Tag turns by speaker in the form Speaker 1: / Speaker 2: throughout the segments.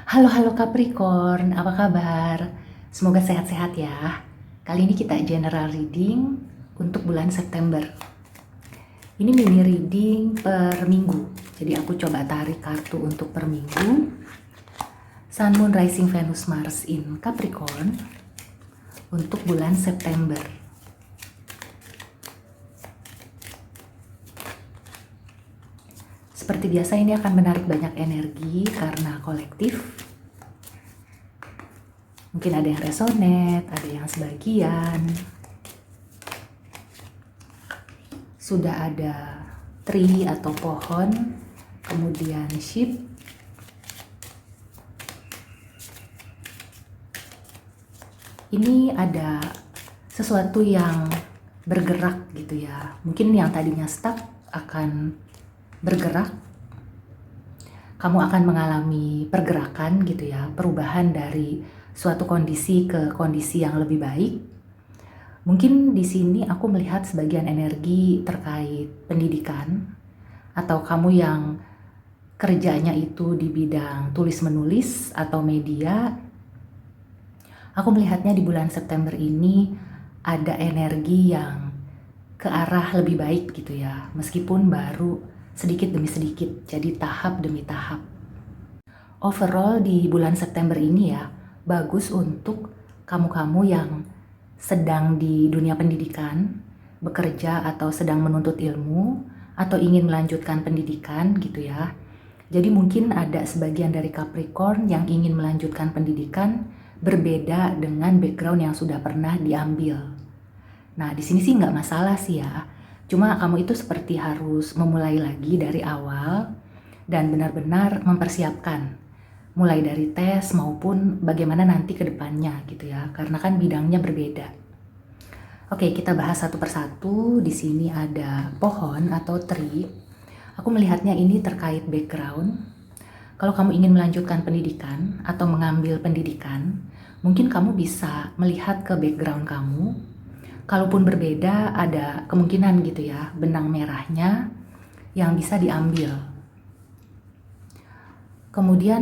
Speaker 1: Halo halo Capricorn, apa kabar? Semoga sehat-sehat ya. Kali ini kita general reading untuk bulan September. Ini mini reading per minggu. Jadi aku coba tarik kartu untuk per minggu. Sun, Moon, Rising, Venus, Mars in Capricorn untuk bulan September. Seperti biasa ini akan menarik banyak energi karena kolektif. Mungkin ada yang resonate, ada yang sebagian. Sudah ada tree atau pohon, kemudian sheep. Ini ada sesuatu yang bergerak gitu ya. Mungkin yang tadinya stuck akan bergerak. Kamu akan mengalami pergerakan gitu ya, perubahan dari suatu kondisi ke kondisi yang lebih baik. Mungkin di sini aku melihat sebagian energi terkait pendidikan, atau kamu yang kerjanya itu di bidang tulis-menulis atau media. Aku melihatnya di bulan September ini ada energi yang ke arah lebih baik gitu ya, meskipun baru sedikit demi sedikit, jadi tahap demi tahap. Overall di bulan September ini ya, bagus untuk kamu-kamu yang sedang di dunia pendidikan, bekerja atau sedang menuntut ilmu, atau ingin melanjutkan pendidikan gitu ya. Jadi mungkin ada sebagian dari Capricorn yang ingin melanjutkan pendidikan berbeda dengan background yang sudah pernah diambil. Nah, di sini sih nggak masalah sih ya. Cuma kamu itu seperti harus memulai lagi dari awal dan benar-benar mempersiapkan. Mulai dari tes maupun bagaimana nanti ke depannya gitu ya. Karena kan bidangnya berbeda. Oke, kita bahas satu persatu. Di sini ada pohon atau tree. Aku melihatnya ini terkait background. Kalau kamu ingin melanjutkan pendidikan atau mengambil pendidikan, mungkin kamu bisa melihat ke background kamu. Kalaupun berbeda, ada kemungkinan gitu ya, benang merahnya yang bisa diambil. Kemudian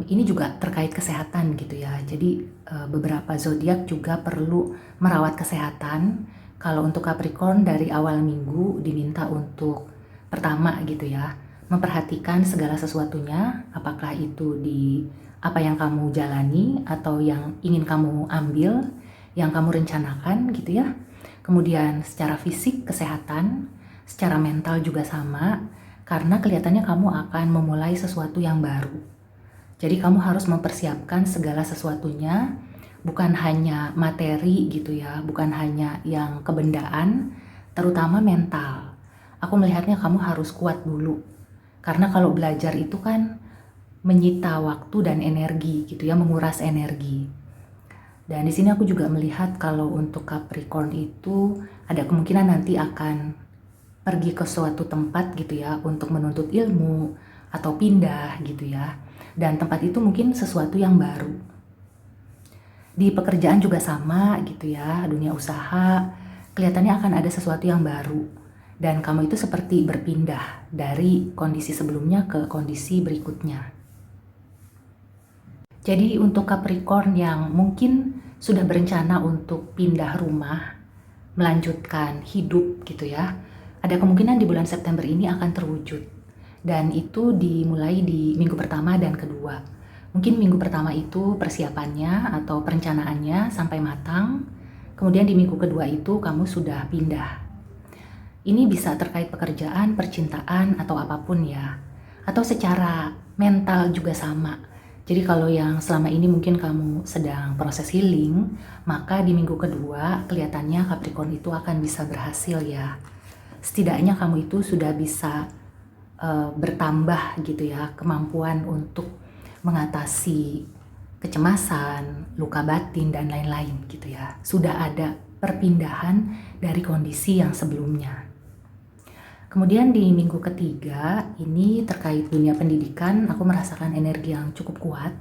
Speaker 1: ini juga terkait kesehatan gitu ya. Jadi beberapa zodiak juga perlu merawat kesehatan. Kalau untuk Capricorn dari awal minggu diminta untuk pertama gitu ya, memperhatikan segala sesuatunya, apakah itu di apa yang kamu jalani atau yang ingin kamu ambil, yang kamu rencanakan gitu ya. Kemudian secara fisik, kesehatan, secara mental juga sama, karena kelihatannya kamu akan memulai sesuatu yang baru. Jadi kamu harus mempersiapkan segala sesuatunya, bukan hanya materi gitu ya, bukan hanya yang kebendaan, terutama mental. Aku melihatnya kamu harus kuat dulu, karena kalau belajar itu kan menyita waktu dan energi gitu ya, menguras energi. Dan di sini aku juga melihat kalau untuk Capricorn itu ada kemungkinan nanti akan pergi ke suatu tempat gitu ya untuk menuntut ilmu atau pindah gitu ya. Dan tempat itu mungkin sesuatu yang baru. Di pekerjaan juga sama gitu ya, dunia usaha kelihatannya akan ada sesuatu yang baru. Dan kamu itu seperti berpindah dari kondisi sebelumnya ke kondisi berikutnya. Jadi untuk Capricorn yang mungkin sudah berencana untuk pindah rumah, melanjutkan hidup gitu ya, ada kemungkinan di bulan September ini akan terwujud. Dan itu dimulai di minggu pertama dan kedua. Mungkin minggu pertama itu persiapannya atau perencanaannya sampai matang. Kemudian di minggu kedua itu kamu sudah pindah. Ini bisa terkait pekerjaan, percintaan, atau apapun ya. Atau secara mental juga sama. Jadi kalau yang selama ini mungkin kamu sedang proses healing, maka di minggu kedua kelihatannya Capricorn itu akan bisa berhasil ya. Setidaknya kamu itu sudah bisa bertambah gitu ya kemampuan untuk mengatasi kecemasan, luka batin dan lain-lain gitu ya. Sudah ada perpindahan dari kondisi yang sebelumnya. Kemudian di minggu ketiga, ini terkait dunia pendidikan, aku merasakan energi yang cukup kuat.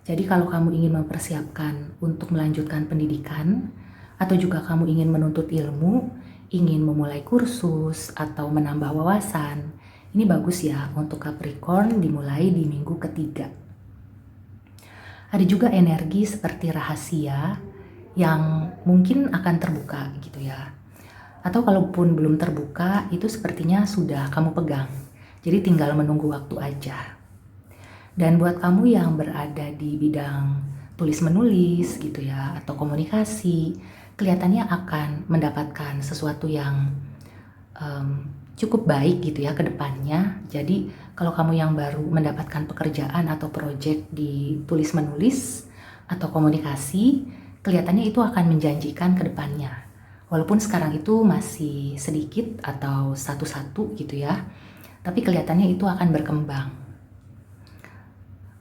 Speaker 1: Jadi kalau kamu ingin mempersiapkan untuk melanjutkan pendidikan, atau juga kamu ingin menuntut ilmu, ingin memulai kursus, atau menambah wawasan, ini bagus ya untuk Capricorn dimulai di minggu ketiga. Ada juga energi seperti rahasia yang mungkin akan terbuka gitu ya. Atau kalaupun belum terbuka, itu sepertinya sudah kamu pegang. Jadi tinggal menunggu waktu aja. Dan buat kamu yang berada di bidang tulis-menulis gitu ya, atau komunikasi, kelihatannya akan mendapatkan sesuatu yang cukup baik gitu ya ke depannya. Jadi kalau kamu yang baru mendapatkan pekerjaan atau proyek di tulis-menulis atau komunikasi, kelihatannya itu akan menjanjikan ke depannya. Walaupun sekarang itu masih sedikit atau satu-satu gitu ya, tapi kelihatannya itu akan berkembang.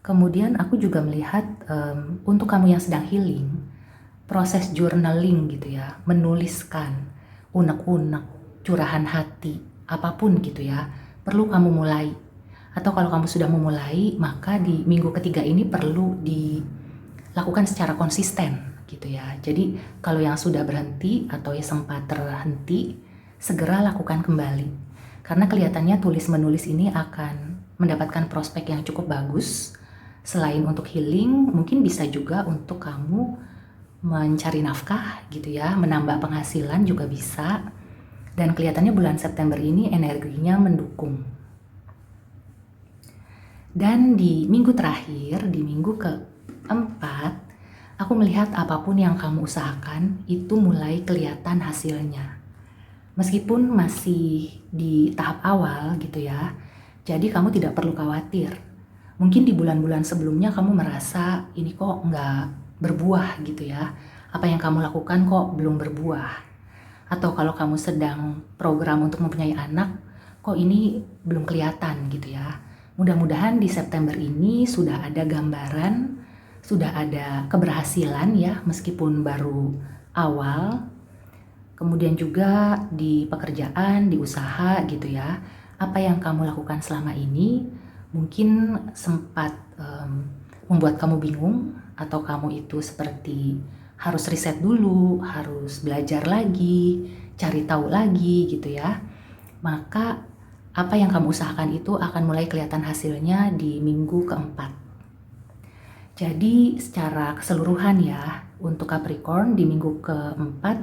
Speaker 1: Kemudian aku juga melihat untuk kamu yang sedang healing, proses journaling gitu ya, menuliskan unek-unek, curahan hati, apapun gitu ya, perlu kamu mulai. Atau kalau kamu sudah memulai, maka di minggu ketiga ini perlu dilakukan secara konsisten gitu ya. Jadi kalau yang sudah berhenti atau yang sempat terhenti, segera lakukan kembali. Karena kelihatannya tulis-menulis ini akan mendapatkan prospek yang cukup bagus. Selain untuk healing, mungkin bisa juga untuk kamu mencari nafkah gitu ya, menambah penghasilan juga bisa. Dan kelihatannya bulan September ini energinya mendukung. Dan di minggu terakhir, di minggu keempat, aku melihat apapun yang kamu usahakan itu mulai kelihatan hasilnya. Meskipun masih di tahap awal gitu ya, jadi kamu tidak perlu khawatir. Mungkin di bulan-bulan sebelumnya kamu merasa ini kok nggak berbuah gitu ya. Apa yang kamu lakukan kok belum berbuah. Atau kalau kamu sedang program untuk mempunyai anak, kok ini belum kelihatan gitu ya. Mudah-mudahan di September ini sudah ada gambaran, sudah ada keberhasilan ya meskipun baru awal. Kemudian juga di pekerjaan, di usaha gitu ya. Apa yang kamu lakukan selama ini mungkin sempat membuat kamu bingung, atau kamu itu seperti harus riset dulu, harus belajar lagi, cari tahu lagi gitu ya. Maka apa yang kamu usahakan itu akan mulai kelihatan hasilnya di minggu keempat. Jadi secara keseluruhan ya, untuk Capricorn di minggu keempat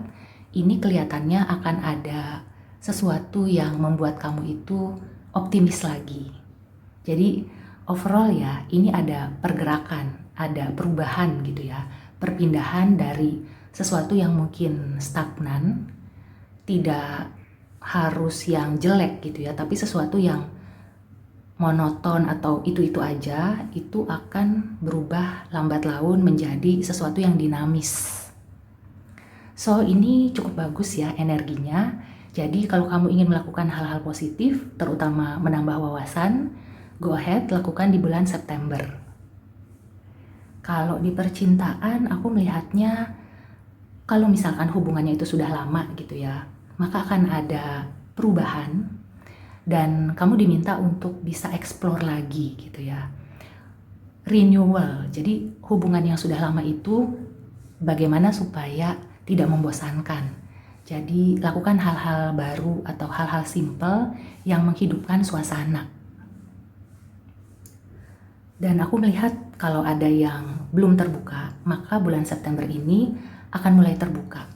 Speaker 1: ini kelihatannya akan ada sesuatu yang membuat kamu itu optimis lagi. Jadi overall ya, ini ada pergerakan, ada perubahan gitu ya, perpindahan dari sesuatu yang mungkin stagnan, tidak harus yang jelek gitu ya, tapi sesuatu yang monoton atau itu-itu aja, itu akan berubah lambat laun menjadi sesuatu yang dinamis. So ini cukup bagus ya energinya. Jadi kalau kamu ingin melakukan hal-hal positif, terutama menambah wawasan, go ahead, lakukan di bulan September. Kalau di percintaan, aku melihatnya kalau misalkan hubungannya itu sudah lama gitu ya, maka akan ada perubahan dan kamu diminta untuk bisa explore lagi gitu ya. Renewal, jadi hubungan yang sudah lama itu bagaimana supaya tidak membosankan. Jadi lakukan hal-hal baru atau hal-hal simple yang menghidupkan suasana. Dan aku melihat kalau ada yang belum terbuka, maka bulan September ini akan mulai terbuka.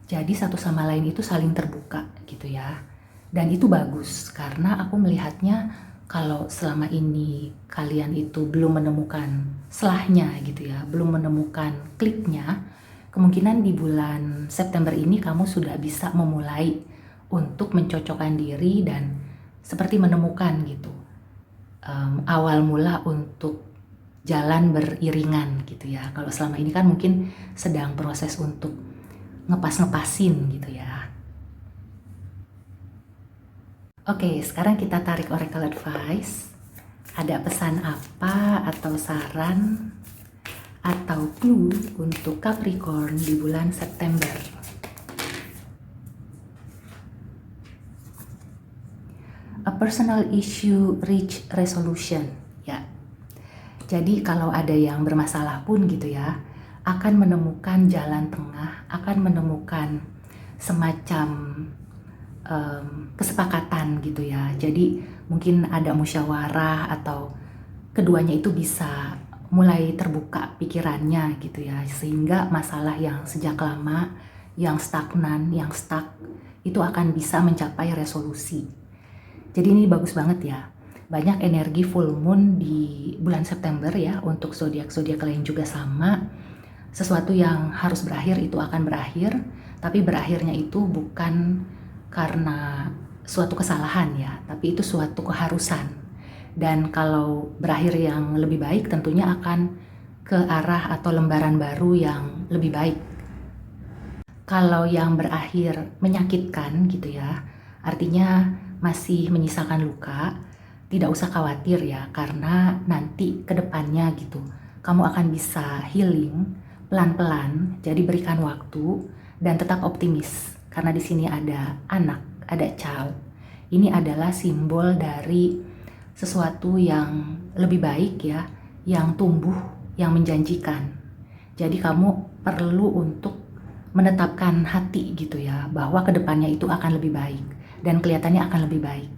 Speaker 1: Jadi satu sama lain itu saling terbuka gitu ya. Dan itu bagus karena aku melihatnya kalau selama ini kalian itu belum menemukan selahnya gitu ya, belum menemukan kliknya, kemungkinan di bulan September ini kamu sudah bisa memulai untuk mencocokkan diri dan seperti menemukan gitu. Awal mula untuk jalan beriringan gitu ya. Kalau selama ini kan mungkin sedang proses untuk ngepas-ngepasin gitu ya. Oke, sekarang kita tarik oracle advice. Ada pesan apa atau saran atau clue untuk Capricorn di bulan September? A personal issue reach resolution ya. Jadi kalau ada yang bermasalah pun gitu ya, akan menemukan jalan tengah, akan menemukan semacam kesepakatan gitu ya. Jadi mungkin ada musyawarah atau keduanya itu bisa mulai terbuka pikirannya gitu ya, sehingga masalah yang sejak lama, yang stagnan, yang stuck itu akan bisa mencapai resolusi. Jadi ini bagus banget ya. Banyak energi full moon di bulan September ya, untuk zodiak-zodiak lain juga sama. Sesuatu yang harus berakhir itu akan berakhir, tapi berakhirnya itu bukan karena suatu kesalahan ya, tapi itu suatu keharusan. Dan kalau berakhir yang lebih baik tentunya akan ke arah atau lembaran baru yang lebih baik. Kalau yang berakhir menyakitkan gitu ya, artinya masih menyisakan luka, tidak usah khawatir ya, karena nanti ke depannya gitu, kamu akan bisa healing pelan-pelan. Jadi berikan waktu dan tetap optimis, karena di sini ada anak, ada child. Ini adalah simbol dari sesuatu yang lebih baik ya, yang tumbuh, yang menjanjikan. Jadi kamu perlu untuk menetapkan hati gitu ya, bahwa kedepannya itu akan lebih baik dan kelihatannya akan lebih baik.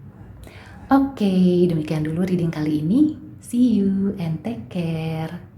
Speaker 1: Oke, demikian dulu reading kali ini. See you and take care.